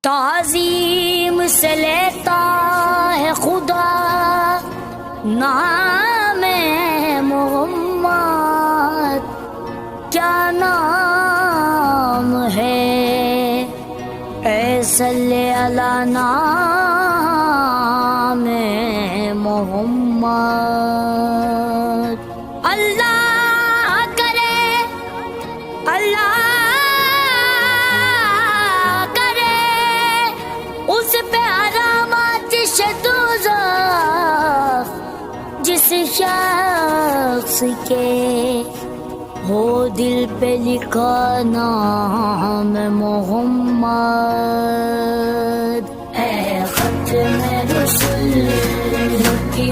تعظیم سے لیتا ہے خدا نام محمد، کیا نام ہے اے صلی علی نام محمد۔ اللہ کرے، اللہ کرے اس پہ حرام آتش دوزخ جس شخص کے ہو دل پہ لکھا نام محمد۔ اے ختم رسل کی